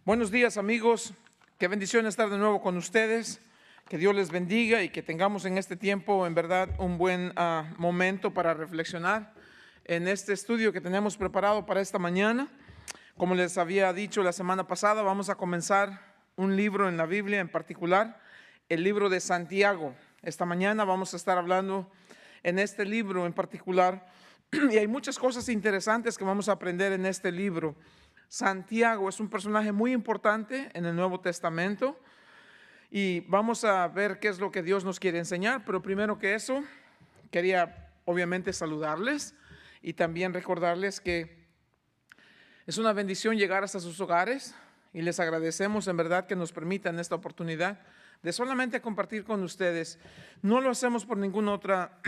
Buenos días, amigos, qué bendición estar de nuevo con ustedes, que Dios les bendiga y que tengamos en este tiempo en verdad un buen momento para reflexionar en este estudio que tenemos preparado para esta mañana. Como les había dicho la semana pasada, vamos a comenzar un libro en la Biblia, en particular el libro de Santiago. Esta mañana vamos a estar hablando en este libro en particular y hay muchas cosas interesantes que vamos a aprender en este libro. Santiago es un personaje muy importante en el Nuevo Testamento y vamos a ver qué es lo que Dios nos quiere enseñar, pero primero que eso, quería obviamente saludarles y también recordarles que es una bendición llegar hasta sus hogares y les agradecemos en verdad que nos permitan esta oportunidad de solamente compartir con ustedes. No lo hacemos por ninguna otra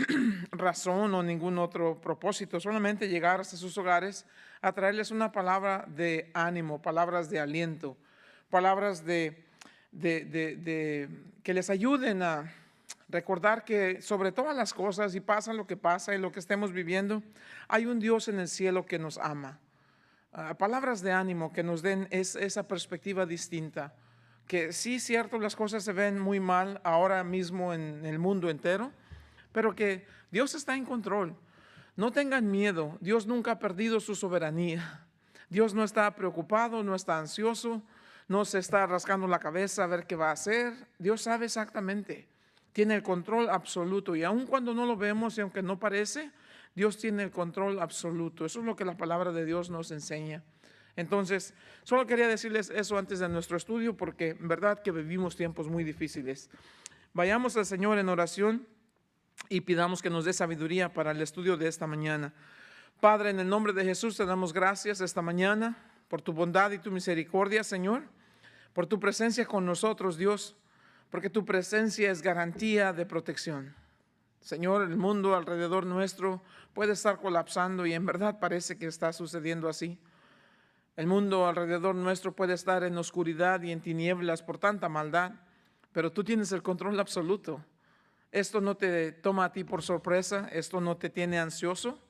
razón o ningún otro propósito, solamente llegar hasta sus hogares a traerles una palabra de ánimo, palabras de aliento, palabras que les ayuden a recordar que sobre todas las cosas, y pasa lo que pasa y lo que estemos viviendo, hay un Dios en el cielo que nos ama. Palabras de ánimo que nos den esa perspectiva distinta, que sí, cierto, las cosas se ven muy mal ahora mismo en el mundo entero, pero que Dios está en control. No tengan miedo, Dios nunca ha perdido su soberanía. Dios no está preocupado, no está ansioso, no se está rascando la cabeza a ver qué va a hacer. Dios sabe exactamente, tiene el control absoluto y aun cuando no lo vemos y aunque no parece, Dios tiene el control absoluto. Eso es lo que la palabra de Dios nos enseña. Entonces, solo quería decirles eso antes de nuestro estudio porque en verdad que vivimos tiempos muy difíciles. Vayamos al Señor en oración y pidamos que nos dé sabiduría para el estudio de esta mañana. Padre, en el nombre de Jesús te damos gracias esta mañana por tu bondad y tu misericordia, Señor, por tu presencia con nosotros, Dios, porque tu presencia es garantía de protección. Señor, el mundo alrededor nuestro puede estar colapsando y en verdad parece que está sucediendo así. El mundo alrededor nuestro puede estar en oscuridad y en tinieblas por tanta maldad, pero tú tienes el control absoluto. Esto no te toma a ti por sorpresa, esto no te tiene ansioso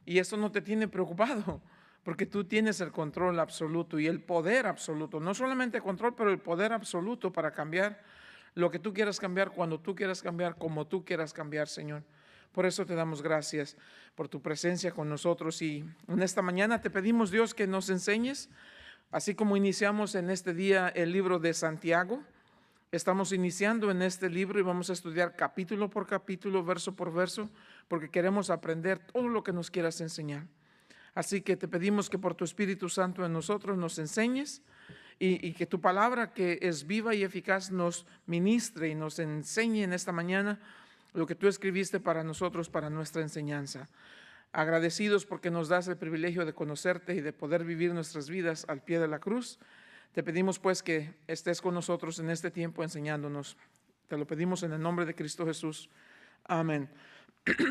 y esto no te tiene preocupado, porque tú tienes el control absoluto y el poder absoluto. No solamente control, pero el poder absoluto para cambiar lo que tú quieras cambiar, cuando tú quieras cambiar, como tú quieras cambiar, Señor. Por eso te damos gracias por tu presencia con nosotros y en esta mañana te pedimos, Dios, que nos enseñes, así como iniciamos en este día el libro de Santiago. Estamos iniciando en este libro y vamos a estudiar capítulo por capítulo, verso por verso, porque queremos aprender todo lo que nos quieras enseñar. Así que te pedimos que por tu Espíritu Santo en nosotros nos enseñes y que tu palabra, que es viva y eficaz, nos ministre y nos enseñe en esta mañana lo que tú escribiste para nosotros, para nuestra enseñanza. Agradecidos porque nos das el privilegio de conocerte y de poder vivir nuestras vidas al pie de la cruz. Te pedimos pues que estés con nosotros en este tiempo enseñándonos. Te lo pedimos en el nombre de Cristo Jesús. Amén.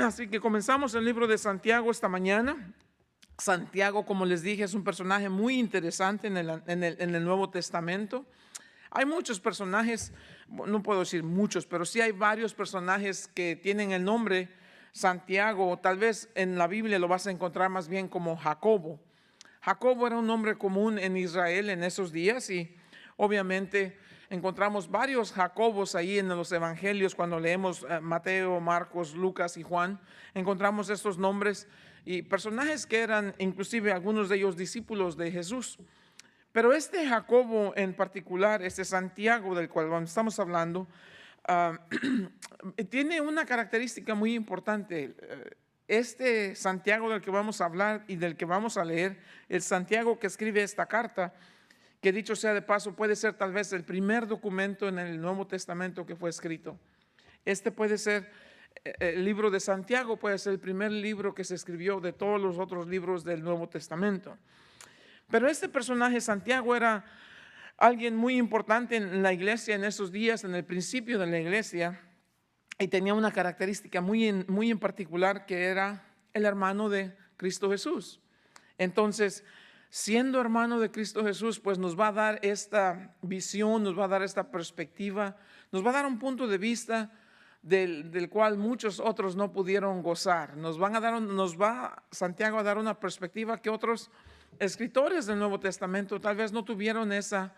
Así que comenzamos el libro de Santiago esta mañana. Santiago, como les dije, es un personaje muy interesante en el Nuevo Testamento. Hay muchos personajes, no puedo decir muchos, pero sí hay varios personajes que tienen el nombre Santiago. Tal vez en la Biblia lo vas a encontrar más bien como Jacobo. Jacobo era un nombre común en Israel en esos días y obviamente encontramos varios Jacobos ahí en los evangelios. Cuando leemos Mateo, Marcos, Lucas y Juan, encontramos estos nombres y personajes que eran inclusive algunos de ellos discípulos de Jesús. Pero este Jacobo en particular, este Santiago del cual estamos hablando, tiene una característica muy importante. Este Santiago del que vamos a hablar y del que vamos a leer, el Santiago que escribe esta carta, que dicho sea de paso puede ser tal vez el primer documento en el Nuevo Testamento que fue escrito. Este puede ser, el libro de Santiago puede ser el primer libro que se escribió de todos los otros libros del Nuevo Testamento. Pero este personaje Santiago era alguien muy importante en la iglesia en esos días, en el principio de la iglesia, y tenía una característica muy en particular, que era el hermano de Cristo Jesús. Entonces, siendo hermano de Cristo Jesús, pues nos va a dar esta visión, nos va a dar esta perspectiva, nos va a dar un punto de vista del cual muchos otros no pudieron gozar. Nos va Santiago a dar una perspectiva que otros escritores del Nuevo Testamento tal vez no tuvieron esa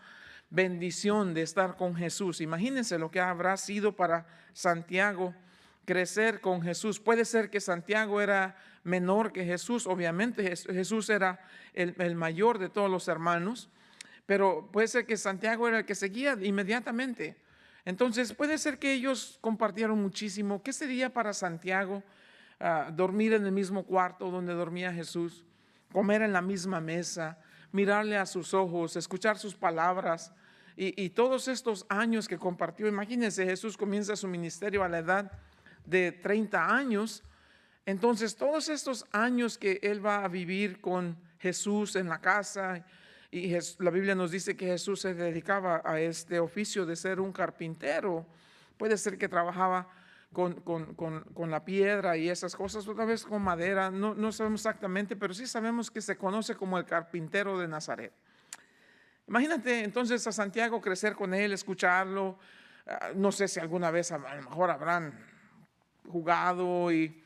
bendición de estar con Jesús. Imagínense lo que habrá sido para Santiago crecer con Jesús. Puede ser que Santiago era menor que Jesús, obviamente Jesús era el mayor de todos los hermanos, pero puede ser que Santiago era el que seguía inmediatamente. Entonces puede ser que ellos compartieron muchísimo. ¿Qué sería para Santiago dormir en el mismo cuarto donde dormía Jesús, comer en la misma mesa, mirarle a sus ojos, escuchar sus palabras y todos estos años que compartió? Imagínense, Jesús comienza su ministerio a la edad de 30 años. Entonces todos estos años que él va a vivir con Jesús en la casa, y la Biblia nos dice que Jesús se dedicaba a este oficio de ser un carpintero. Puede ser que trabajaba con la piedra y esas cosas, otra vez con madera, no sabemos exactamente, pero sí sabemos que se conoce como el carpintero de Nazaret. Imagínate entonces a Santiago crecer con él, escucharlo. No sé si alguna vez a lo mejor habrán jugado. Y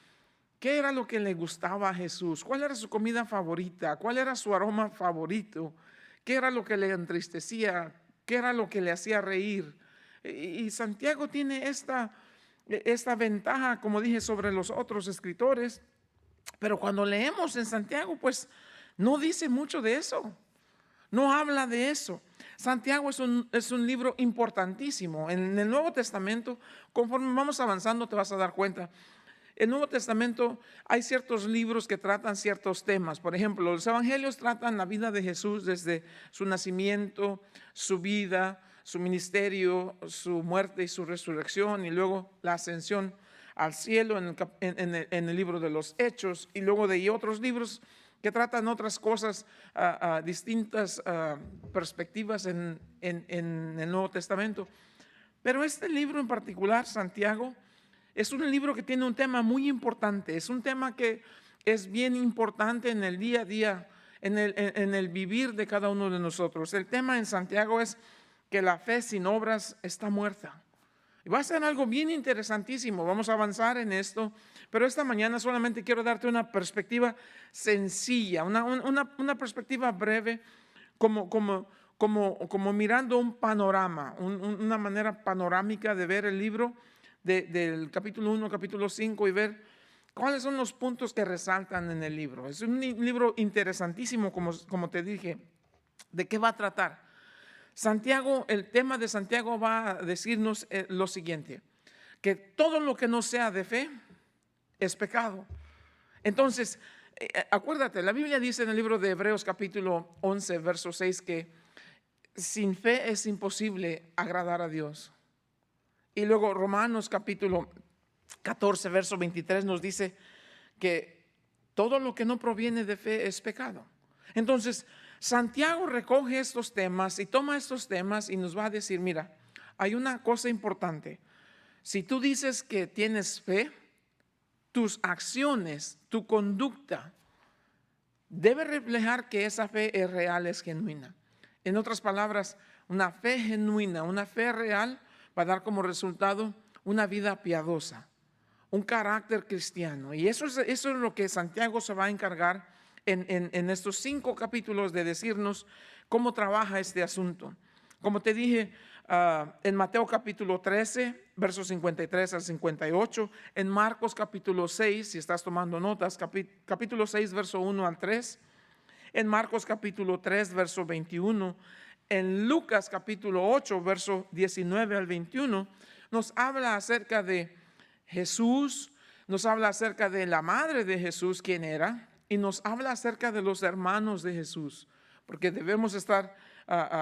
¿qué era lo que le gustaba a Jesús? ¿Cuál era su comida favorita? ¿Cuál era su aroma favorito? ¿Qué era lo que le entristecía? ¿Qué era lo que le hacía reír? Y Santiago tiene esta ventaja, como dije, sobre los otros escritores. Pero cuando leemos en Santiago, pues no dice mucho de eso. No habla de eso. Santiago es un libro importantísimo. En el Nuevo Testamento, conforme vamos avanzando, te vas a dar cuenta. En el Nuevo Testamento hay ciertos libros que tratan ciertos temas. Por ejemplo, los evangelios tratan la vida de Jesús desde su nacimiento, su vida, su ministerio, su muerte y su resurrección, y luego la ascensión al cielo en el libro de los Hechos, y luego de ahí otros libros que tratan otras cosas, distintas perspectivas en el Nuevo Testamento. Pero este libro en particular, Santiago, es un libro que tiene un tema muy importante. Es un tema que es bien importante en el día a día, en el vivir de cada uno de nosotros. El tema en Santiago es que la fe sin obras está muerta. Y va a ser algo bien interesantísimo. Vamos a avanzar en esto, pero esta mañana solamente quiero darte una perspectiva sencilla, una perspectiva breve, como mirando un panorama, una manera panorámica de ver el libro del capítulo 1, capítulo 5, y ver cuáles son los puntos que resaltan en el libro. Es un libro interesantísimo, como te dije. ¿De qué va a tratar? Santiago, el tema de Santiago va a decirnos lo siguiente: que todo lo que no sea de fe es pecado. Entonces, acuérdate, la Biblia dice en el libro de Hebreos capítulo 11, verso 6, que sin fe es imposible agradar a Dios. Y luego Romanos capítulo 14, verso 23 nos dice que todo lo que no proviene de fe es pecado. Entonces, Santiago recoge estos temas y toma estos temas y nos va a decir: mira, hay una cosa importante. Si tú dices que tienes fe, tus acciones, tu conducta debe reflejar que esa fe es real, es genuina. En otras palabras, una fe genuina, una fe real va a dar como resultado una vida piadosa, un carácter cristiano. Y eso es lo que Santiago se va a encargar en estos 5 capítulos, de decirnos cómo trabaja este asunto. Como te dije, en Mateo capítulo 13, versos 53 al 58, en Marcos capítulo 6, si estás tomando notas, capítulo 6, verso 1 al 3, en Marcos capítulo 3, verso 21, en Lucas capítulo 8, verso 19 al 21, nos habla acerca de Jesús, nos habla acerca de la madre de Jesús, quién era, y nos habla acerca de los hermanos de Jesús, porque debemos estar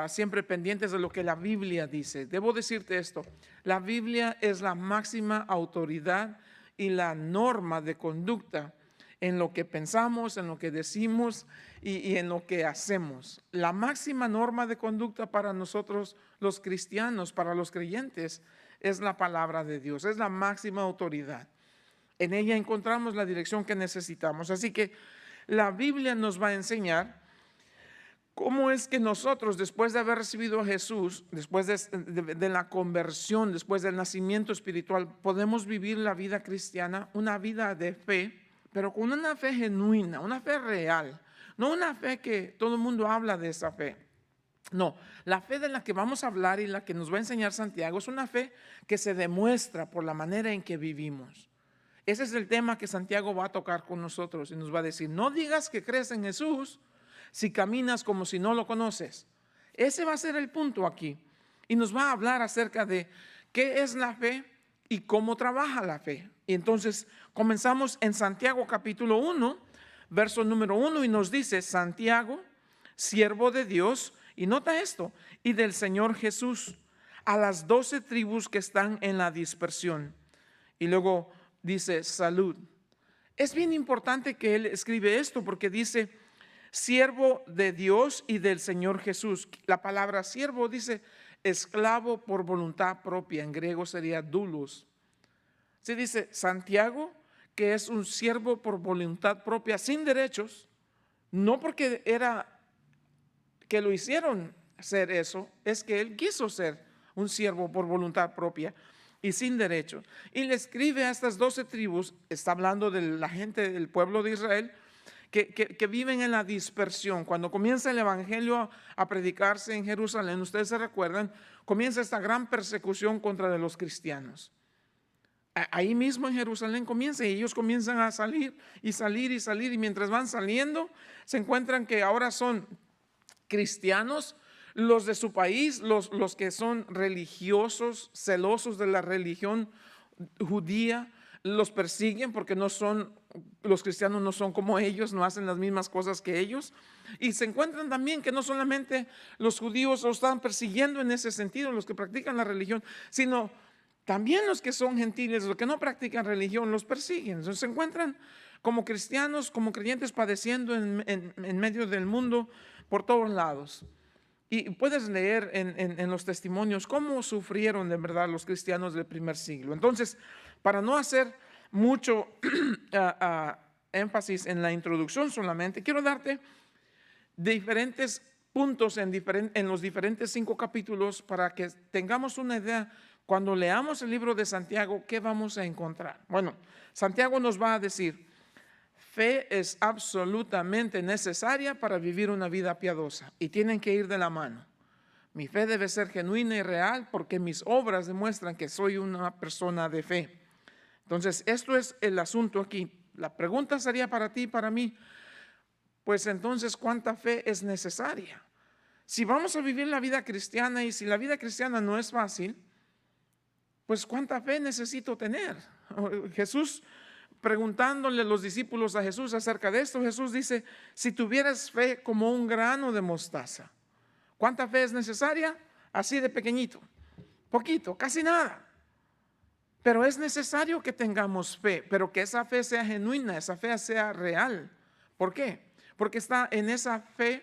siempre pendientes de lo que la Biblia dice. Debo decirte esto: la Biblia es la máxima autoridad y la norma de conducta en lo que pensamos, en lo que decimos y en lo que hacemos. La máxima norma de conducta para nosotros los cristianos, para los creyentes, es la palabra de Dios, es la máxima autoridad. En ella encontramos la dirección que necesitamos. Así que la Biblia nos va a enseñar cómo es que nosotros, después de haber recibido a Jesús, después de la conversión, después del nacimiento espiritual, podemos vivir la vida cristiana, una vida de fe, pero con una fe genuina, una fe real. No una fe que todo el mundo habla de esa fe. No, la fe de la que vamos a hablar y la que nos va a enseñar Santiago es una fe que se demuestra por la manera en que vivimos. Ese es el tema que Santiago va a tocar con nosotros y nos va a decir, no digas que crees en Jesús si caminas como si no lo conoces. Ese va a ser el punto aquí. Y nos va a hablar acerca de qué es la fe y cómo trabaja la fe. Y entonces comenzamos en Santiago capítulo 1, verso número 1, y nos dice, Santiago, siervo de Dios, y nota esto, y del Señor Jesús, a las 12 tribus que están en la dispersión. Y luego dice, salud. Es bien importante que él escribe esto porque dice, siervo de Dios y del Señor Jesús. La palabra siervo dice esclavo por voluntad propia, en griego sería doulos. Se dice Santiago, que es un siervo por voluntad propia, sin derechos, no porque era que lo hicieron ser eso, es que él quiso ser un siervo por voluntad propia y sin derecho. Y le escribe a estas 12 tribus, está hablando de la gente del pueblo de Israel, que viven en la dispersión. Cuando comienza el evangelio a predicarse en Jerusalén, ustedes se recuerdan, comienza esta gran persecución contra de los cristianos. Ahí mismo en Jerusalén comienza y ellos comienzan a salir y salir y salir, y mientras van saliendo se encuentran que ahora son cristianos, los de su país, los que son religiosos, celosos de la religión judía, los persiguen porque los cristianos no son como ellos, no hacen las mismas cosas que ellos. Y se encuentran también que no solamente los judíos los están persiguiendo en ese sentido, los que practican la religión, sino también los que son gentiles, los que no practican religión, los persiguen. Entonces se encuentran como cristianos, como creyentes padeciendo en medio del mundo por todos lados. Y puedes leer en los testimonios cómo sufrieron de verdad los cristianos del primer siglo. Entonces, para no hacer mucho énfasis en la introducción solamente, quiero darte diferentes puntos en los diferentes 5 capítulos para que tengamos una idea cuando leamos el libro de Santiago, ¿qué vamos a encontrar? Bueno, Santiago nos va a decir, fe es absolutamente necesaria para vivir una vida piadosa y tienen que ir de la mano. Mi fe debe ser genuina y real porque mis obras demuestran que soy una persona de fe. Entonces, esto es el asunto aquí. La pregunta sería para ti y para mí, pues entonces, ¿cuánta fe es necesaria? Si vamos a vivir la vida cristiana y si la vida cristiana no es fácil, pues ¿cuánta fe necesito tener? Jesús, preguntándole a los discípulos a Jesús acerca de esto, Jesús dice, si tuvieras fe como un grano de mostaza, ¿cuánta fe es necesaria? Así de pequeñito, poquito, casi nada. Pero es necesario que tengamos fe, pero que esa fe sea genuina, esa fe sea real. ¿Por qué? Porque está en esa fe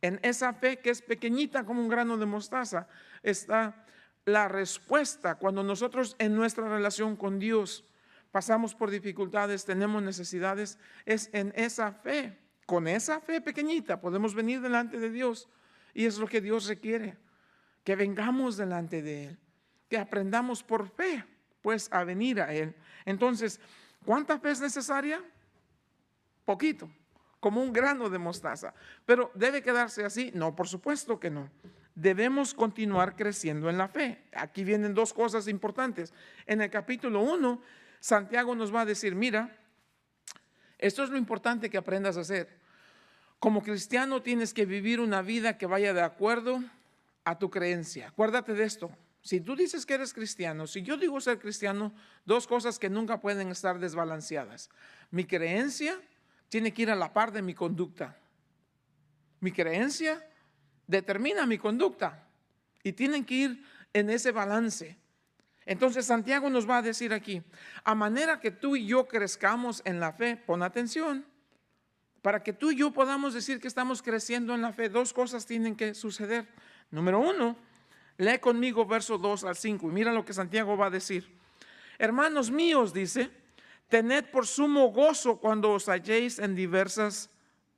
que es pequeñita como un grano de mostaza, está la respuesta cuando nosotros en nuestra relación con Dios pasamos por dificultades, tenemos necesidades, es en esa fe. Con esa fe pequeñita podemos venir delante de Dios y es lo que Dios requiere, que vengamos delante de Él, que aprendamos por fe, pues a venir a Él. Entonces, ¿cuánta fe es necesaria? Poquito, como un grano de mostaza. Pero ¿debe quedarse así? No, por supuesto que no. Debemos continuar creciendo en la fe. Aquí vienen 2 cosas importantes. En el capítulo 1, Santiago nos va a decir, mira, esto es lo importante que aprendas a hacer. Como cristiano tienes que vivir una vida que vaya de acuerdo a tu creencia. Acuérdate de esto. Si tú dices que eres cristiano, si yo digo ser cristiano, 2 cosas que nunca pueden estar desbalanceadas. Mi creencia tiene que ir a la par de mi conducta. Mi creencia determina mi conducta y tienen que ir en ese balance. Entonces Santiago nos va a decir aquí, a manera que tú y yo crezcamos en la fe, pon atención, para que tú y yo podamos decir que estamos creciendo en la fe, 2 cosas tienen que suceder. Número 1, lee conmigo verso 2 al 5 y mira lo que Santiago va a decir. Hermanos míos, dice, tened por sumo gozo cuando os halléis en diversas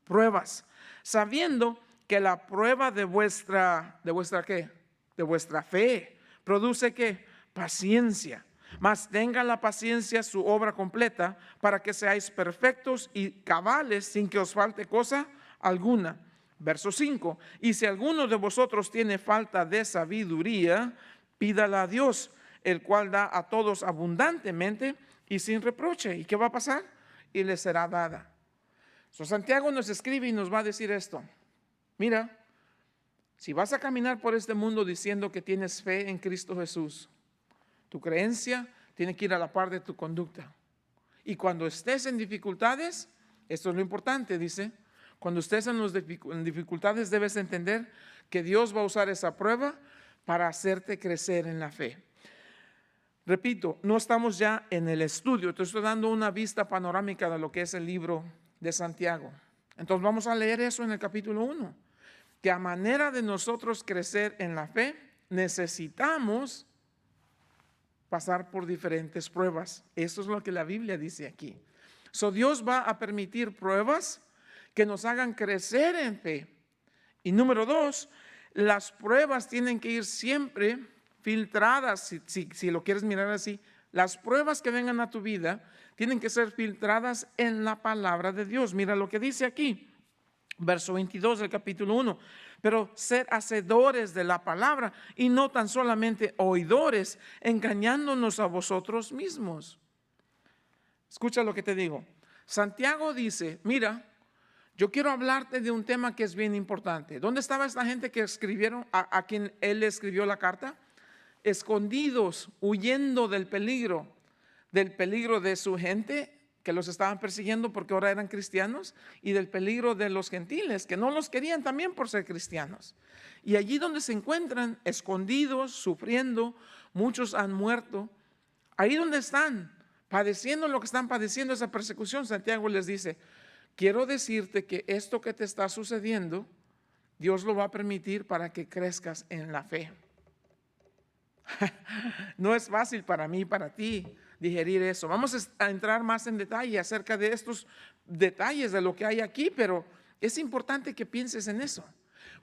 pruebas, sabiendo que la prueba de vuestra ¿qué? De vuestra fe produce ¿qué? Paciencia. Mas tenga la paciencia su obra completa para que seáis perfectos y cabales sin que os falte cosa alguna. Verso 5, y si alguno de vosotros tiene falta de sabiduría, pídala a Dios, el cual da a todos abundantemente y sin reproche. ¿Y qué va a pasar? Y le será dada. Santiago nos escribe y nos va a decir esto. Mira, si vas a caminar por este mundo diciendo que tienes fe en Cristo Jesús, tu creencia tiene que ir a la par de tu conducta. Y cuando estés en dificultades, esto es lo importante, dice, cuando estés en dificultades debes entender que Dios va a usar esa prueba para hacerte crecer en la fe. Repito, no estamos ya en el estudio, te estoy dando una vista panorámica de lo que es el libro de Santiago. Entonces vamos a leer eso en el capítulo 1, que a manera de nosotros crecer en la fe, necesitamos pasar por diferentes pruebas. Eso es lo que la Biblia dice aquí. Dios va a permitir pruebas que nos hagan crecer en fe. Y número 2, las pruebas tienen que ir siempre filtradas, si lo quieres mirar así. Las pruebas que vengan a tu vida tienen que ser filtradas en la palabra de Dios. Mira lo que dice aquí, verso 22 del capítulo 1. Pero ser hacedores de la palabra y no tan solamente oidores, engañándonos a vosotros mismos. Escucha lo que te digo. Santiago dice, mira, yo quiero hablarte de un tema que es bien importante. ¿Dónde estaba esta gente que escribieron, a quien él le escribió la carta? Escondidos, huyendo del peligro de su gente que los estaban persiguiendo porque ahora eran cristianos, y del peligro de los gentiles que no los querían también por ser cristianos. Y allí donde se encuentran, escondidos, sufriendo, muchos han muerto. Ahí donde están, padeciendo lo que están padeciendo, esa persecución, Santiago les dice, quiero decirte que esto que te está sucediendo, Dios lo va a permitir para que crezcas en la fe. No es fácil para mí y para ti digerir eso. Vamos a entrar más en detalle acerca de estos detalles de lo que hay aquí, pero es importante que pienses en eso,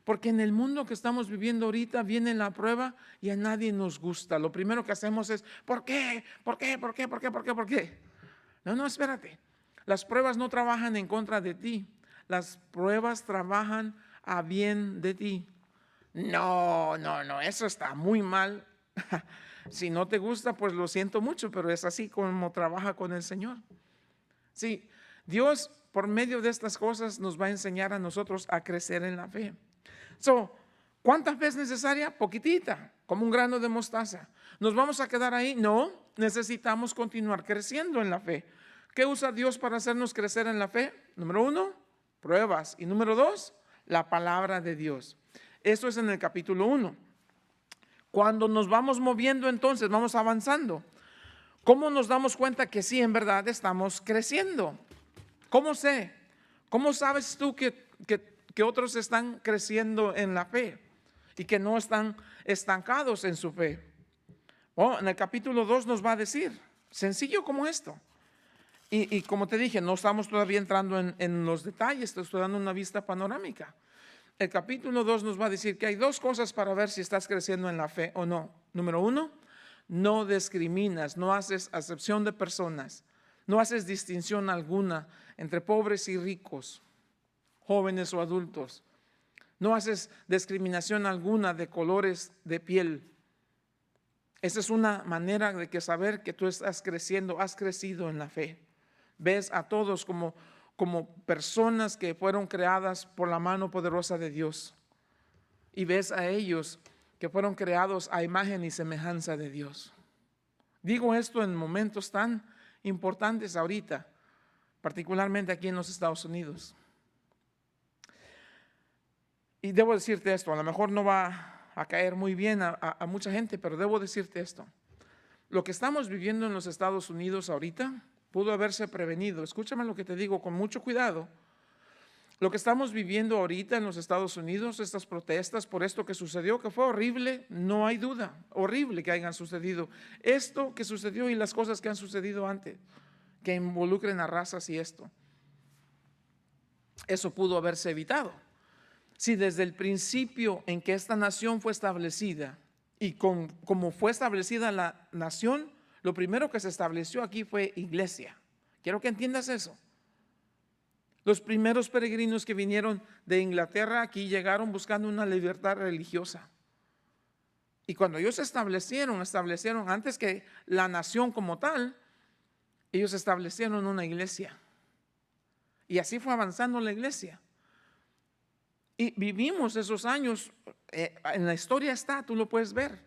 porque en el mundo que estamos viviendo ahorita viene la prueba y a nadie nos gusta. Lo primero que hacemos es, ¿por qué? ¿Por qué? ¿Por qué? ¿Por qué? ¿Por qué? ¿Por qué? No, espérate. Las pruebas no trabajan en contra de ti. Las pruebas trabajan a bien de ti. No, eso está muy mal. Si no te gusta, pues lo siento mucho, pero es así como trabaja con el Señor. Sí, Dios por medio de estas cosas nos va a enseñar a nosotros a crecer en la fe. ¿Cuánta fe es necesaria? Poquitita, como un grano de mostaza. ¿Nos vamos a quedar ahí? No, necesitamos continuar creciendo en la fe. ¿Qué usa Dios para hacernos crecer en la fe? Número 1, pruebas. Y número 2, la palabra de Dios. Esto es en el capítulo 1. Cuando nos vamos moviendo, entonces vamos avanzando. ¿Cómo nos damos cuenta que sí, en verdad estamos creciendo? ¿Cómo sé? ¿Cómo sabes tú que otros están creciendo en la fe y que no están estancados en su fe? En el capítulo 2 nos va a decir, sencillo como esto. Y como te dije, no estamos todavía entrando en los detalles, te estoy dando una vista panorámica. El capítulo 2 nos va a decir que hay 2 cosas para ver si estás creciendo en la fe o no. Número 1, no discriminas, no haces acepción de personas, no haces distinción alguna entre pobres y ricos, jóvenes o adultos. No haces discriminación alguna de colores de piel. Esa es una manera de saber que tú estás creciendo, has crecido en la fe. Ves a todos como personas que fueron creadas por la mano poderosa de Dios. Y ves a ellos que fueron creados a imagen y semejanza de Dios. Digo esto en momentos tan importantes ahorita, particularmente aquí en los Estados Unidos. Y debo decirte esto, a lo mejor no va a caer muy bien a mucha gente, pero debo decirte esto. Lo que estamos viviendo en los Estados Unidos ahorita pudo haberse prevenido. Escúchame lo que te digo con mucho cuidado. Lo que estamos viviendo ahorita en los Estados Unidos, estas protestas por esto que sucedió, que fue horrible, no hay duda, horrible que hayan sucedido. Esto que sucedió y las cosas que han sucedido antes, que involucren a razas y esto. Eso pudo haberse evitado. Si desde el principio en que esta nación fue establecida y como fue establecida la nación, lo primero que se estableció aquí fue iglesia. Quiero que entiendas eso. Los primeros peregrinos que vinieron de Inglaterra aquí llegaron buscando una libertad religiosa. Y cuando ellos se establecieron antes que la nación como tal, ellos establecieron una iglesia. Y así fue avanzando la iglesia. Y vivimos esos años, en la historia está, tú lo puedes ver.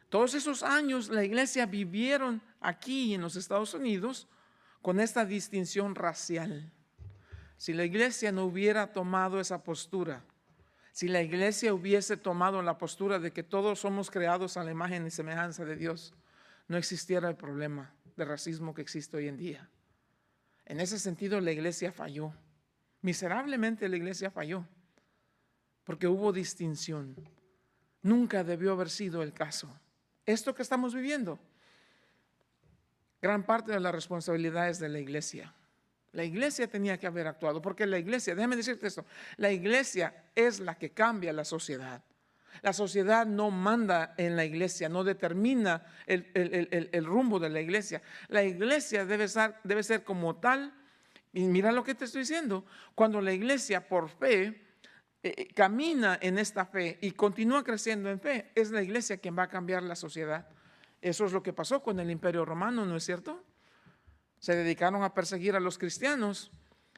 Todos esos años la iglesia vivieron aquí en los Estados Unidos con esta distinción racial. Si la iglesia no hubiera tomado esa postura, si la iglesia hubiese tomado la postura de que todos somos creados a la imagen y semejanza de Dios, no existiera el problema de racismo que existe hoy en día. En ese sentido la iglesia falló. Miserablemente la iglesia falló, porque hubo distinción. Nunca debió haber sido el caso. Esto que estamos viviendo, gran parte de la responsabilidad es de la iglesia. La iglesia tenía que haber actuado, porque la iglesia, déjame decirte esto, la iglesia es la que cambia la sociedad. La sociedad no manda en la iglesia, no determina el rumbo de la iglesia. La iglesia debe ser como tal, y mira lo que te estoy diciendo, cuando la iglesia por fe camina en esta fe y continúa creciendo en fe, es la iglesia quien va a cambiar la sociedad. Eso es lo que pasó con el Imperio Romano, ¿no es cierto? Se dedicaron a perseguir a los cristianos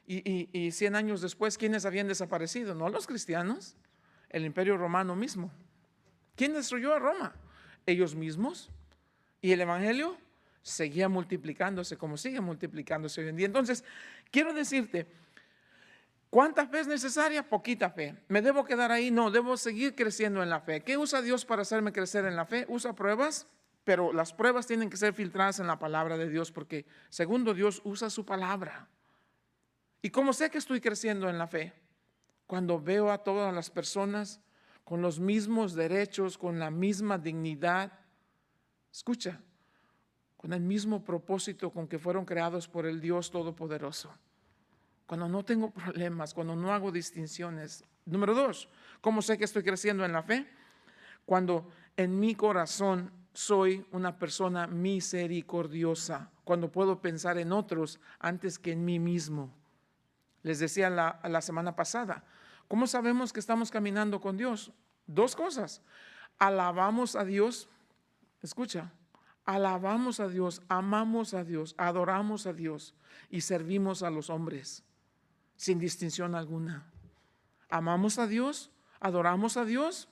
y 100 años después, ¿quiénes habían desaparecido? No los cristianos, el Imperio Romano mismo. ¿Quién destruyó a Roma? Ellos mismos. Y el evangelio seguía multiplicándose como sigue multiplicándose hoy en día. Entonces, quiero decirte, ¿cuánta fe es necesaria? Poquita fe. ¿Me debo quedar ahí? No, debo seguir creciendo en la fe. ¿Qué usa Dios para hacerme crecer en la fe? Usa pruebas, pero las pruebas tienen que ser filtradas en la palabra de Dios, porque segundo Dios usa su palabra. ¿Y cómo sé que estoy creciendo en la fe? Cuando veo a todas las personas con los mismos derechos, con la misma dignidad, escucha, con el mismo propósito con que fueron creados por el Dios Todopoderoso. Cuando no tengo problemas, cuando no hago distinciones. Número 2, ¿cómo sé que estoy creciendo en la fe? Cuando en mi corazón soy una persona misericordiosa, cuando puedo pensar en otros antes que en mí mismo. Les decía la semana pasada, ¿cómo sabemos que estamos caminando con Dios? 2 cosas. Alabamos a Dios, escucha, alabamos a Dios, amamos a Dios, adoramos a Dios y servimos a los hombres sin distinción alguna. Amamos a Dios, adoramos a Dios,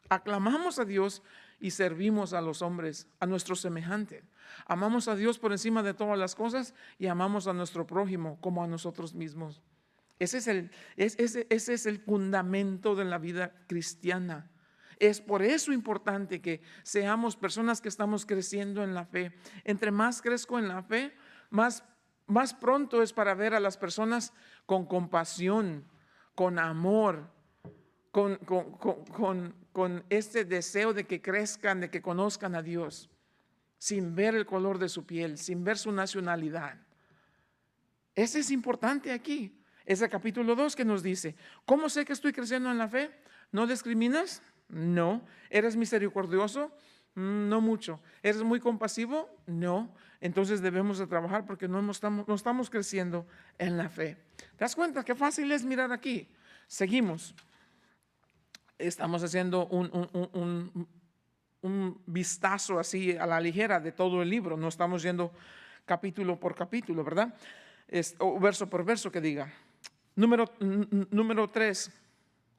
aclamamos a Dios y servimos a los hombres, a nuestro semejante. Amamos a Dios por encima de todas las cosas y amamos a nuestro prójimo como a nosotros mismos. Ese es el fundamento de la vida cristiana. Es por eso importante que seamos personas que estamos creciendo en la fe. Entre más crezco en la fe, más pronto es para ver a las personas con compasión, con amor, con este deseo de que crezcan, de que conozcan a Dios, sin ver el color de su piel, sin ver su nacionalidad. Ese es importante aquí. Es el capítulo 2 que nos dice, ¿cómo sé que estoy creciendo en la fe? ¿No discriminas? No. ¿Eres misericordioso? No mucho. ¿Eres muy compasivo? No. Entonces debemos de trabajar porque no estamos creciendo en la fe. ¿Te das cuenta qué fácil es mirar aquí? Seguimos. Estamos haciendo un vistazo así a la ligera de todo el libro. No estamos yendo capítulo por capítulo, ¿verdad? O verso por verso que diga. Número 3,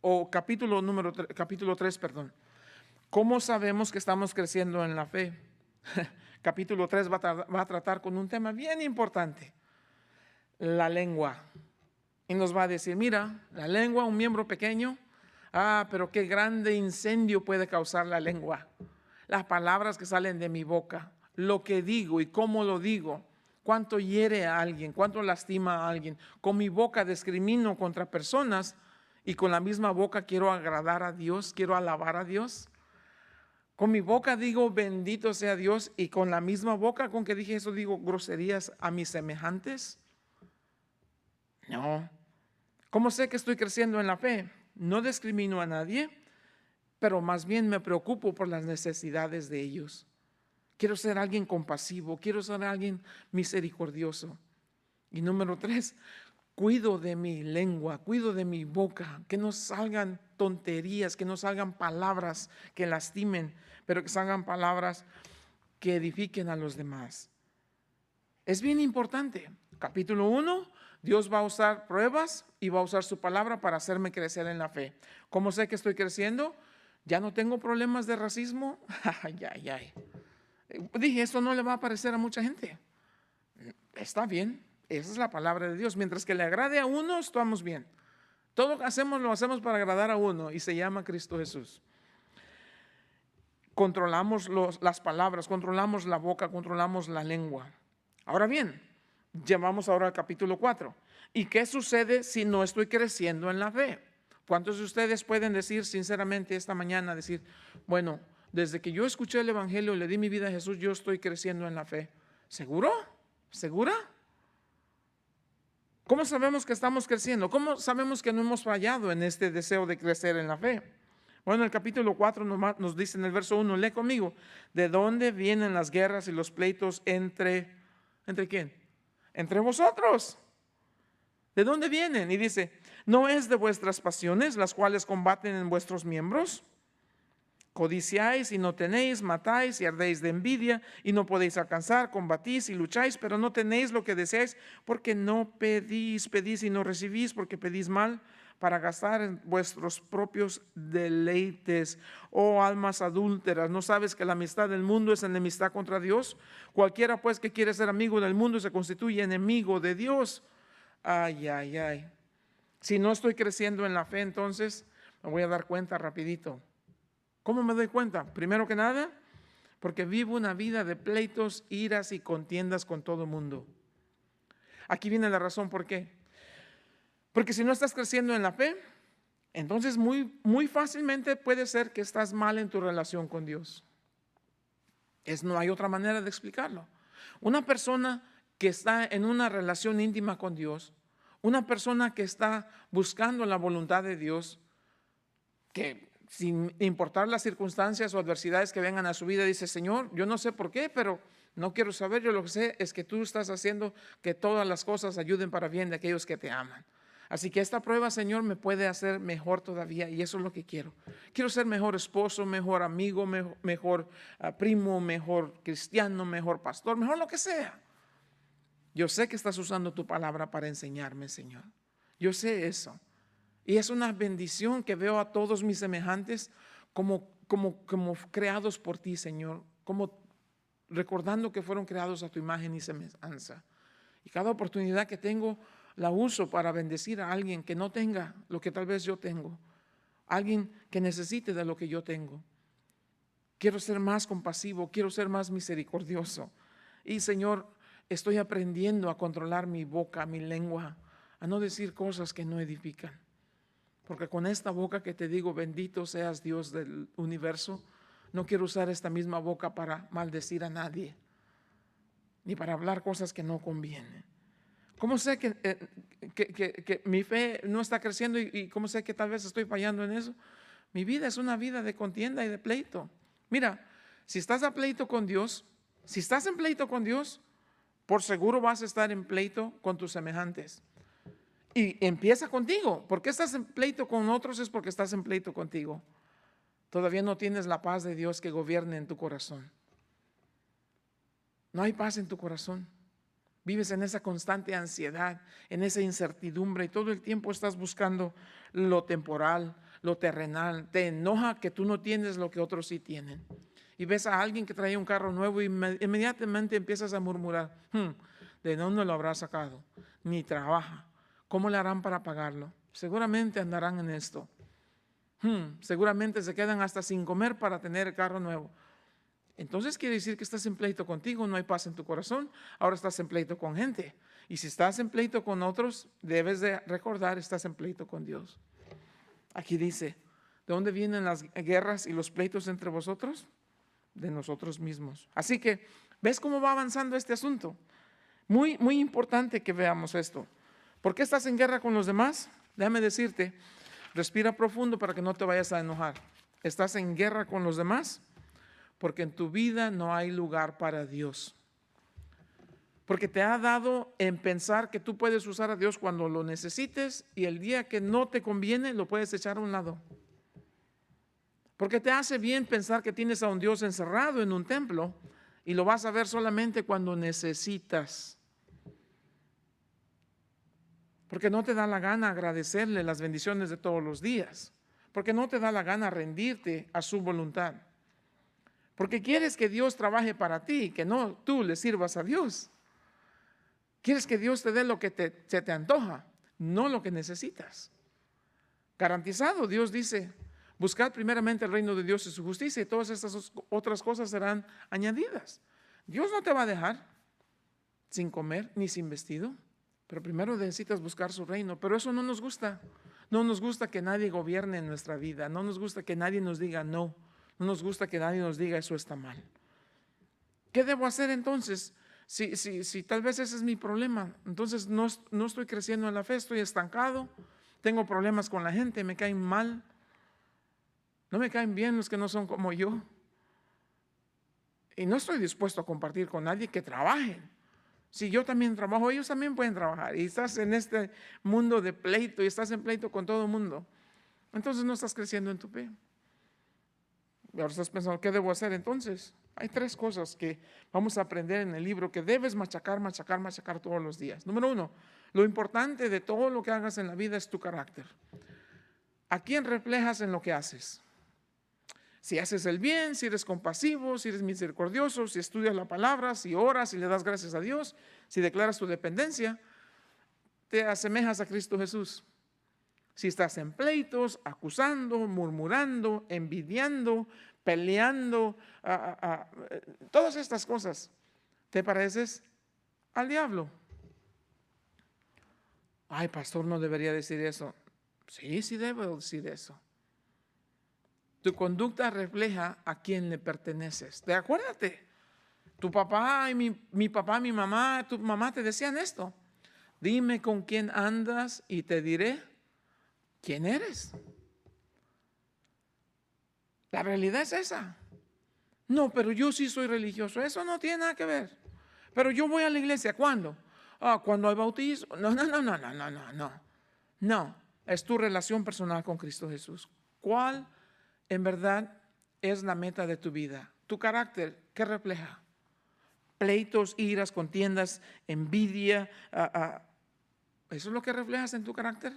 o capítulo 3, perdón. ¿Cómo sabemos que estamos creciendo en la fe? Capítulo 3 va a tratar con un tema bien importante, la lengua. Y nos va a decir, mira, la lengua, un miembro pequeño, pero qué grande incendio puede causar la lengua. Las palabras que salen de mi boca, lo que digo y cómo lo digo. Cuánto hiere a alguien, cuánto lastima a alguien. Con mi boca discrimino contra personas y con la misma boca quiero agradar a Dios, quiero alabar a Dios. Con mi boca digo bendito sea Dios y con la misma boca con que dije eso digo groserías a mis semejantes. No. ¿Cómo sé que estoy creciendo en la fe? No discrimino a nadie, pero más bien me preocupo por las necesidades de ellos. Quiero ser alguien compasivo, quiero ser alguien misericordioso. Y número 3, cuido de mi lengua, cuido de mi boca, que no salgan tonterías, que no salgan palabras que lastimen, pero que salgan palabras que edifiquen a los demás. Es bien importante. Capítulo 1, Dios va a usar pruebas y va a usar su palabra para hacerme crecer en la fe. ¿Cómo sé que estoy creciendo? Ya no tengo problemas de racismo. Ay, ay, ay. Dije, esto no le va a parecer a mucha gente. Está bien, esa es la palabra de Dios. Mientras que le agrade a uno, estamos bien. Todo lo que hacemos lo hacemos para agradar a uno y se llama Cristo Jesús. Controlamos las palabras, controlamos la boca, controlamos la lengua. Ahora bien, llevamos ahora al capítulo 4. ¿Y qué sucede si no estoy creciendo en la fe? ¿Cuántos de ustedes pueden decir sinceramente esta mañana, decir, bueno, desde que yo escuché el Evangelio y le di mi vida a Jesús, yo estoy creciendo en la fe? ¿Seguro? ¿Segura? ¿Cómo sabemos que estamos creciendo? ¿Cómo sabemos que no hemos fallado en este deseo de crecer en la fe? Bueno, el capítulo 4 nos dice en el verso 1, lee conmigo, ¿de dónde vienen las guerras y los pleitos ¿entre quién? Entre vosotros. ¿De dónde vienen? Y dice, ¿no es de vuestras pasiones las cuales combaten en vuestros miembros? Codiciáis y no tenéis, matáis y ardéis de envidia y no podéis alcanzar, combatís y lucháis, pero no tenéis lo que deseáis porque no pedís, pedís y no recibís porque pedís mal para gastar en vuestros propios deleites. Oh almas adúlteras, ¿no sabes que la amistad del mundo es enemistad contra Dios? Cualquiera pues que quiere ser amigo del mundo se constituye enemigo de Dios. Ay, ay, ay. Si no estoy creciendo en la fe, entonces me voy a dar cuenta rapidito. ¿Cómo me doy cuenta? Primero que nada, porque vivo una vida de pleitos, iras y contiendas con todo el mundo. Aquí viene la razón por qué. Porque si no estás creciendo en la fe, entonces muy fácilmente puede ser que estás mal en tu relación con Dios. No hay otra manera de explicarlo. Una persona que está en una relación íntima con Dios, una persona que está buscando la voluntad de Dios, que sin importar las circunstancias o adversidades que vengan a su vida, dice, Señor, yo no sé por qué, pero no quiero saber, yo lo que sé es que tú estás haciendo que todas las cosas ayuden para bien de aquellos que te aman. Así que esta prueba, Señor, me puede hacer mejor todavía y eso es lo que quiero. Quiero ser mejor esposo, mejor amigo, mejor primo, mejor cristiano, mejor pastor, mejor lo que sea. Yo sé que estás usando tu palabra para enseñarme, Señor. Yo sé eso. Y es una bendición que veo a todos mis semejantes como creados por ti, Señor, como recordando que fueron creados a tu imagen y semejanza. Y cada oportunidad que tengo la uso para bendecir a alguien que no tenga lo que tal vez yo tengo, alguien que necesite de lo que yo tengo. Quiero ser más compasivo, quiero ser más misericordioso. Y Señor, estoy aprendiendo a controlar mi boca, mi lengua, a no decir cosas que no edifican. Porque con esta boca que te digo, bendito seas Dios del universo, no quiero usar esta misma boca para maldecir a nadie, ni para hablar cosas que no convienen. ¿Cómo sé que mi fe no está creciendo y cómo sé que tal vez estoy fallando en eso? Mi vida es una vida de contienda y de pleito. Mira, si estás a pleito con Dios, si estás en pleito con Dios, por seguro vas a estar en pleito con tus semejantes. Y empieza contigo. ¿Por qué estás en pleito con otros? Es porque estás en pleito contigo. Todavía no tienes la paz de Dios que gobierne en tu corazón. No hay paz en tu corazón. Vives en esa constante ansiedad, en esa incertidumbre y todo el tiempo estás buscando lo temporal, lo terrenal. Te enoja que tú no tienes lo que otros sí tienen. Y ves a alguien que trae un carro nuevo y inmediatamente empiezas a murmurar, ¿de dónde lo habrá sacado? Ni trabaja. ¿Cómo le harán para pagarlo? Seguramente andarán en esto. Seguramente se quedan hasta sin comer para tener el carro nuevo. Entonces quiere decir que estás en pleito contigo, no hay paz en tu corazón, ahora estás en pleito con gente. Y si estás en pleito con otros, debes de recordar, estás en pleito con Dios. Aquí dice, ¿de dónde vienen las guerras y los pleitos entre vosotros? De nosotros mismos. Así que, ¿ves cómo va avanzando este asunto? Muy, muy importante que veamos esto. ¿Por qué estás en guerra con los demás? Déjame decirte, respira profundo para que no te vayas a enojar. ¿Estás en guerra con los demás? Porque en tu vida no hay lugar para Dios. Porque te ha dado en pensar que tú puedes usar a Dios cuando lo necesites y el día que no te conviene lo puedes echar a un lado. Porque te hace bien pensar que tienes a un Dios encerrado en un templo y lo vas a ver solamente cuando necesitas. Porque no te da la gana agradecerle las bendiciones de todos los días. Porque no te da la gana rendirte a su voluntad. Porque quieres que Dios trabaje para ti, que no tú le sirvas a Dios. Quieres que Dios te dé lo que se te antoja, no lo que necesitas. Garantizado, Dios dice, buscad primeramente el reino de Dios y su justicia y todas estas otras cosas serán añadidas. Dios no te va a dejar sin comer ni sin vestido, pero primero necesitas buscar su reino. Pero eso no nos gusta. No nos gusta que nadie gobierne en nuestra vida. No nos gusta que nadie nos diga no. No nos gusta que nadie nos diga eso está mal. ¿Qué debo hacer entonces? Si tal vez ese es mi problema, entonces no estoy creciendo en la fe, estoy estancado, tengo problemas con la gente, me caen mal, no me caen bien los que no son como yo. Y no estoy dispuesto a compartir con nadie que trabajen. Si yo también trabajo, ellos también pueden trabajar. Y estás en este mundo de pleito y estás en pleito con todo el mundo. Entonces no estás creciendo en tu fe. Y ahora estás pensando, ¿qué debo hacer entonces? Hay 3 cosas que vamos a aprender en el libro que debes machacar todos los días. Número 1, lo importante de todo lo que hagas en la vida es tu carácter. ¿A quién reflejas en lo que haces? Si haces el bien, si eres compasivo, si eres misericordioso, si estudias la palabra, si oras, si le das gracias a Dios, si declaras tu dependencia, te asemejas a Cristo Jesús. Si estás en pleitos, acusando, murmurando, envidiando, peleando, todas estas cosas, te pareces al diablo. Ay, pastor, no debería decir eso. Sí, sí debo decir eso. Tu conducta refleja a quién le perteneces. Acuérdate, tu papá y mi papá, mi mamá, tu mamá te decían esto. Dime con quién andas y te diré quién eres. La realidad es esa. No, pero yo sí soy religioso. Eso no tiene nada que ver. Pero yo voy a la iglesia. ¿Cuándo? Cuando hay bautismo. No. No, es tu relación personal con Cristo Jesús. ¿Cuál en verdad es la meta de tu vida? Tu carácter, ¿qué refleja? Pleitos, iras, contiendas, envidia. ¿Eso es lo que reflejas en tu carácter?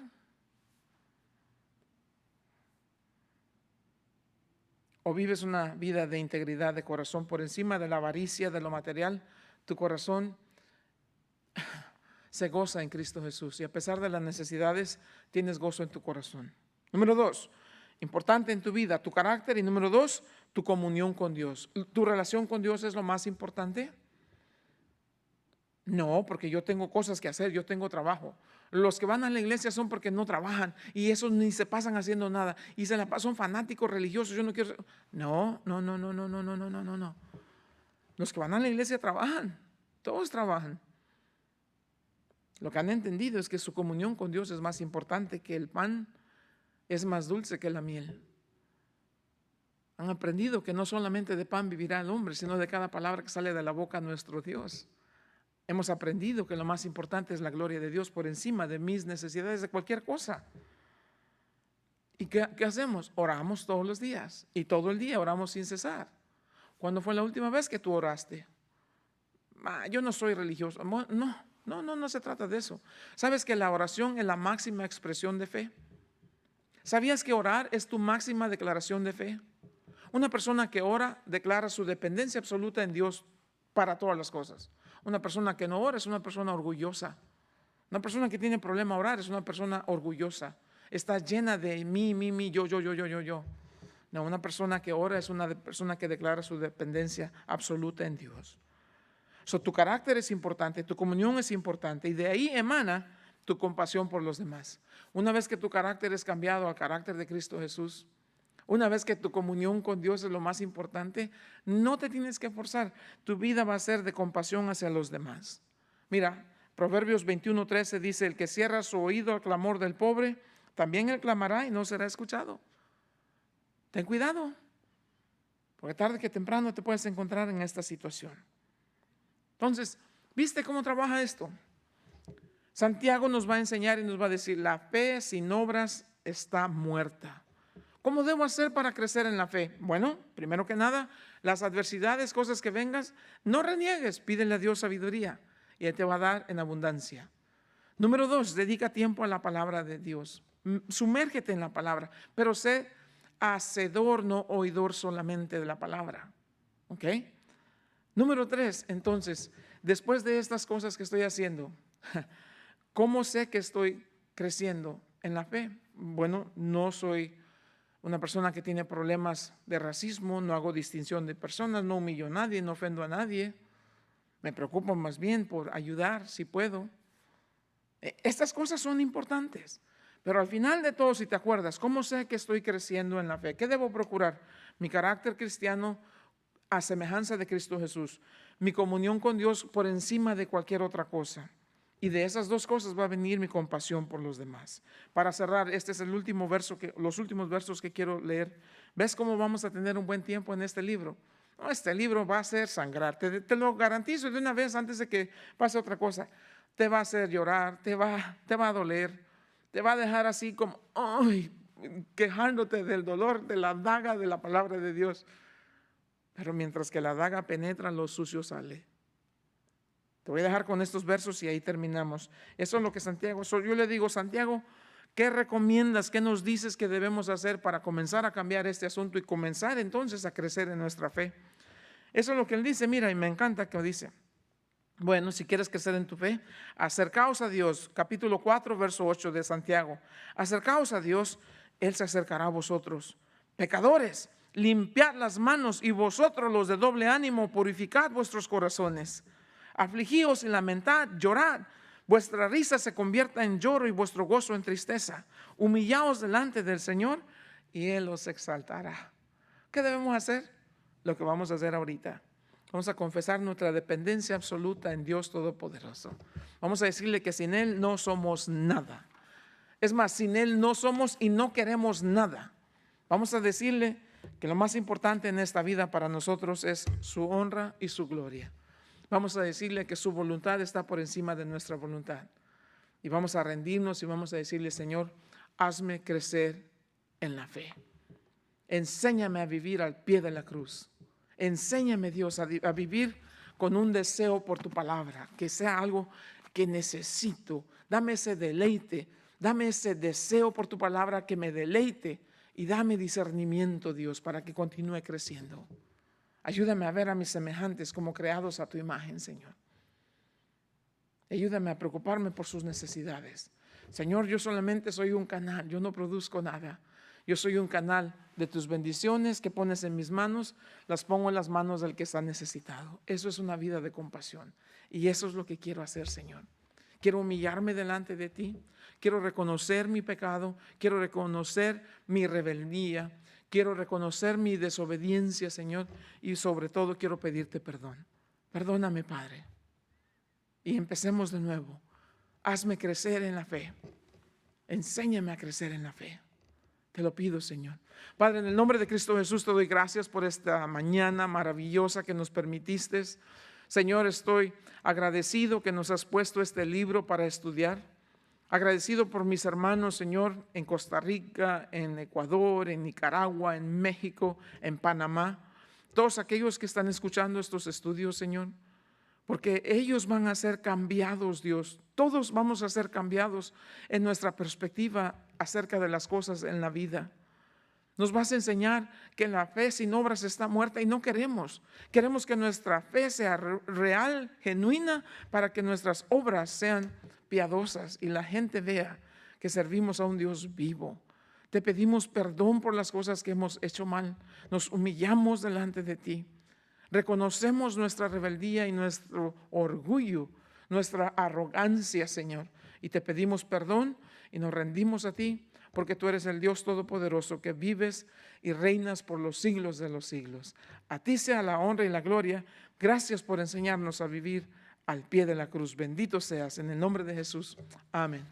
¿O vives una vida de integridad de corazón por encima de la avaricia, de lo material? Tu corazón se goza en Cristo Jesús y a pesar de las necesidades tienes gozo en tu corazón. Número 2, importante en tu vida, tu carácter. Y número 2, tu comunión con Dios. ¿Tu relación con Dios es lo más importante? No, porque yo tengo cosas que hacer, yo tengo trabajo. Los que van a la iglesia son porque no trabajan y esos ni se pasan haciendo nada y son fanáticos religiosos. Yo no quiero. No. Los que van a la iglesia trabajan, todos trabajan. Lo que han entendido es que su comunión con Dios es más importante, que el pan es más dulce que la miel. Han aprendido que no solamente de pan vivirá el hombre, sino de cada palabra que sale de la boca de nuestro Dios. Hemos aprendido que lo más importante es la gloria de Dios por encima de mis necesidades de cualquier cosa. ¿Y qué hacemos? Oramos todos los días y todo el día oramos sin cesar. ¿Cuándo fue la última vez que tú oraste? Yo no soy religioso. No se trata de eso. ¿Sabes que la oración es la máxima expresión de fe? ¿Sabías que orar es tu máxima declaración de fe? Una persona que ora declara su dependencia absoluta en Dios para todas las cosas. Una persona que no ora es una persona orgullosa. Una persona que tiene problema a orar es una persona orgullosa. Está llena de mí, yo. No, una persona que ora es una persona que declara su dependencia absoluta en Dios. Tu carácter es importante, tu comunión es importante y de ahí emana tu compasión por los demás. Una vez que tu carácter es cambiado al carácter de Cristo Jesús, una vez que tu comunión con Dios es lo más importante, no te tienes que forzar. Tu vida va a ser de compasión hacia los demás. Mira, Proverbios 21:13 dice, el que cierra su oído al clamor del pobre, también él clamará y no será escuchado. Ten cuidado, porque tarde que temprano te puedes encontrar en esta situación. Entonces, ¿Viste cómo trabaja esto? Santiago nos va a enseñar y nos va a decir, la fe sin obras está muerta. ¿Cómo debo hacer para crecer en la fe? Bueno, primero que nada, las adversidades, cosas que vengas, no reniegues, pídele a Dios sabiduría y Él te va a dar en abundancia. Número 2, dedica tiempo a la palabra de Dios. Sumérgete en la palabra, pero sé hacedor, no oidor solamente de la palabra. ¿Ok? Número 3, entonces, después de estas cosas que estoy haciendo, ¿cómo sé que estoy creciendo en la fe? Bueno, no soy una persona que tiene problemas de racismo, no hago distinción de personas, no humillo a nadie, no ofendo a nadie. Me preocupo más bien por ayudar si puedo. Estas cosas son importantes, pero al final de todo, si te acuerdas, ¿cómo sé que estoy creciendo en la fe? ¿Qué debo procurar? Mi carácter cristiano a semejanza de Cristo Jesús, mi comunión con Dios por encima de cualquier otra cosa. Y de esas dos cosas va a venir mi compasión por los demás. Para cerrar, este es el último verso, los últimos versos que quiero leer. ¿Ves cómo vamos a tener un buen tiempo en este libro? No, este libro va a hacer sangrar, te lo garantizo de una vez antes de que pase otra cosa. Te va a hacer llorar, te va a doler, te va a dejar así como, ay, quejándote del dolor, de la daga de la palabra de Dios. Pero mientras que la daga penetra, lo sucio sale. Te voy a dejar con estos versos y ahí terminamos. Eso es lo que Santiago, yo le digo, Santiago, ¿qué recomiendas, qué nos dices que debemos hacer para comenzar a cambiar este asunto y comenzar entonces a crecer en nuestra fe? Eso es lo que él dice, mira, y me encanta que dice. Bueno, si quieres crecer en tu fe, acercaos a Dios, capítulo 4, verso 8 de Santiago. Acercaos a Dios, Él se acercará a vosotros. Pecadores, limpiad las manos, y vosotros los de doble ánimo, purificad vuestros corazones. Afligíos y lamentad, llorad. Vuestra risa se convierta en lloro y vuestro gozo en tristeza. Humillaos delante del Señor y Él os exaltará. ¿Qué debemos hacer? Lo que vamos a hacer ahorita. Vamos a confesar nuestra dependencia absoluta en Dios Todopoderoso. Vamos a decirle que sin Él no somos nada. Es más, sin Él no somos y no queremos nada. Vamos a decirle que lo más importante en esta vida para nosotros es su honra y su gloria. Vamos a decirle que su voluntad está por encima de nuestra voluntad. Y vamos a rendirnos y vamos a decirle, Señor, hazme crecer en la fe. Enséñame a vivir al pie de la cruz. Enséñame, Dios, a vivir con un deseo por tu palabra, que sea algo que necesito. Dame ese deleite, dame ese deseo por tu palabra que me deleite y dame discernimiento, Dios, para que continúe creciendo. Ayúdame a ver a mis semejantes como creados a tu imagen, Señor. Ayúdame a preocuparme por sus necesidades. Señor, yo solamente soy un canal, yo no produzco nada. Yo soy un canal de tus bendiciones que pones en mis manos, las pongo en las manos del que está necesitado. Eso es una vida de compasión. Y eso es lo que quiero hacer, Señor. Quiero humillarme delante de ti. Quiero reconocer mi pecado. Quiero reconocer mi rebeldía. Quiero reconocer mi desobediencia, Señor. Y sobre todo quiero pedirte perdón. Perdóname, Padre. Y empecemos de nuevo. Hazme crecer en la fe. Enséñame a crecer en la fe. Te lo pido, Señor. Padre, en el nombre de Cristo Jesús te doy gracias por esta mañana maravillosa que nos permitiste. Señor, estoy agradecido que nos has puesto este libro para estudiar. Agradecido por mis hermanos, Señor, en Costa Rica, en Ecuador, en Nicaragua, en México, en Panamá. Todos aquellos que están escuchando estos estudios, Señor. Porque ellos van a ser cambiados, Dios. Todos vamos a ser cambiados en nuestra perspectiva acerca de las cosas en la vida. Nos vas a enseñar que la fe sin obras está muerta y no queremos. Queremos que nuestra fe sea real, genuina, para que nuestras obras sean piadosas y la gente vea que servimos a un Dios vivo. Te pedimos perdón por las cosas que hemos hecho mal. Nos humillamos delante de ti. Reconocemos nuestra rebeldía y nuestro orgullo, nuestra arrogancia, Señor. Y te pedimos perdón y nos rendimos a ti, porque tú eres el Dios Todopoderoso que vives y reinas por los siglos de los siglos. A ti sea la honra y la gloria. Gracias por enseñarnos a vivir al pie de la cruz. Bendito seas en el nombre de Jesús. Amén.